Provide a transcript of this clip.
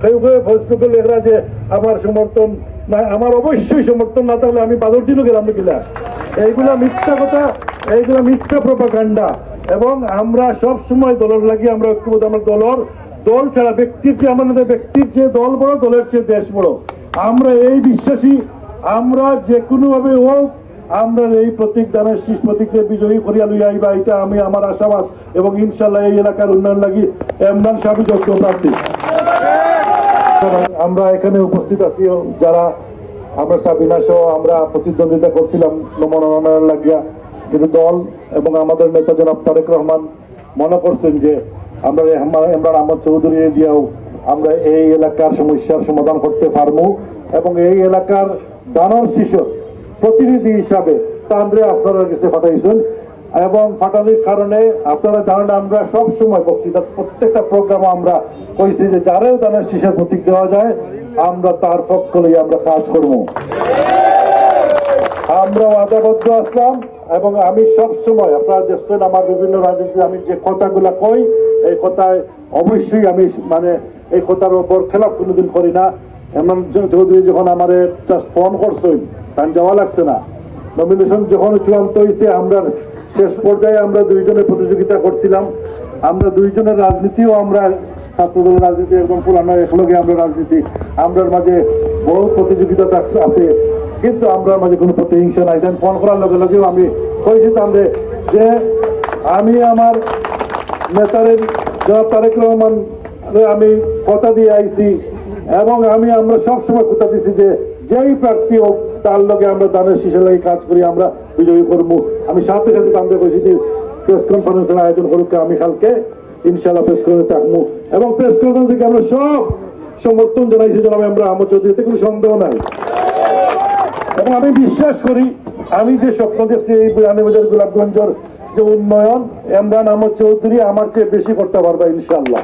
ফেসবুকে লেখা যে আমার সমর্থন না, আমার অবশ্যই সমর্থন না থাকলে আমি বাদর দিনও গেলাম কিনা। এইগুলা মিথ্যা কথা, এইগুলা মিথ্যা প্রপাগান্ডা। এবং আমরা সব সময় দলের লাগি আমরা ঐক্যবদ্ধ। আমরা দল ছাড়া ব্যক্তির চেয়ে, আমাদের ব্যক্তির চেয়ে দল বড়, দলের চেয়ে দেশ বড়। আমরা এই বিশ্বাসী, আমরা যে কোনো ভাবে হোক আমরা এই প্রতীক দানের শীষ প্রতীককে বিজয়ী করিয়া লইয়া আইবা, এটা আমি আমার আশাবাদ। এবং ইনশাল্লাহ এই এলাকার উন্নয়ন লাগি ইমরান সাহেব যোগ্য প্রার্থী। আমরা এখানে উপস্থিত আছি যারা আমরা সাবিনা সহ আমরা প্রতিদ্বন্দ্বিতা করছিলাম মনোনয়ন লাগিয়া, কিন্তু দল এবং আমাদের নেতা জনাব তারেক রহমান মনে করছেন যে আমরা ইমরান আহমদ চৌধুরী দিয়েও আমরা এই এলাকার সমস্যার সমাধান করতে পারবো। এবং এই এলাকার দানর শিশু প্রতিনিধি হিসাবে তান্দ্রে আপনারা কাছে পাঠাইছেন। এবং ফাটানির কারণে আপনারা জানেন আমরা সব সময় বক্তৃতা প্রত্যেকটা প্রোগ্রামে আমরা কইছি যে যারাও দানের শীষের প্রতীক দেওয়া যায় আমরা তার পক্ষ লইয়া আমরা কাজ করবো। আমরা ওয়াদাবদ্ধ আসলাম। এবং আমি সব সময় আপনারা দেখছেন আমার বিভিন্ন রাজনীতি আমি যে কথাগুলা কই এই কথায় অবশ্যই আমি মানে এই কথার উপর খেলাফ কোনোদিন করি না। এমন চৌধুরী যখন আমার ফোন করছেন টাইম যাওয়া লাগছে না, নমিনেশন যখন চূড়ান্ত হয়েছে আমরা শেষ পর্যায়ে আমরা দুইজনের প্রতিযোগিতা করছিলাম। আমরা দুইজনের রাজনীতিও আমরা ছাত্রদলের রাজনীতি এবং পুরানো একলগে আমরা রাজনীতি, আমরার মাঝে বহু প্রতিযোগিতা আছে, কিন্তু আমরা মাঝে কোনো প্রতিহিংসা নাই। ফোন করার লগে লগেও আমি কইছি তাহলে যে আমি আমার নেতারের জনাব তারেক রহমান আমি কথা দিয়ে আইছি এবং আমরা সবসময় কথা দিচ্ছি যে যেই প্রার্থী হোক তার লগে আমরা দানের শীষের লাগে কাজ করি, আমরা বিজয়ী করবো। আমি সাথে সাথে আমরা কইছি যে প্রেস কনফারেন্সের আয়োজন করুক, আমি কালকে ইনশাল্লাহ প্রেস কনফারেন্সে থাকবো। এবং প্রেস কনফারেন্স থেকে আমরা সব সমর্থন জানাইছি জনাব আমরা আহমদ চৌধুরীতে কোনো সন্দেহ নাই। এবং আমি বিশ্বাস করি আমি যে স্বপ্ন দেখছি এই রানীবাজার গোলাপগঞ্জের যে উন্নয়ন ইমরান আহমদ চৌধুরী আমার চেয়ে বেশি করতে পারবে ইনশাল্লাহ।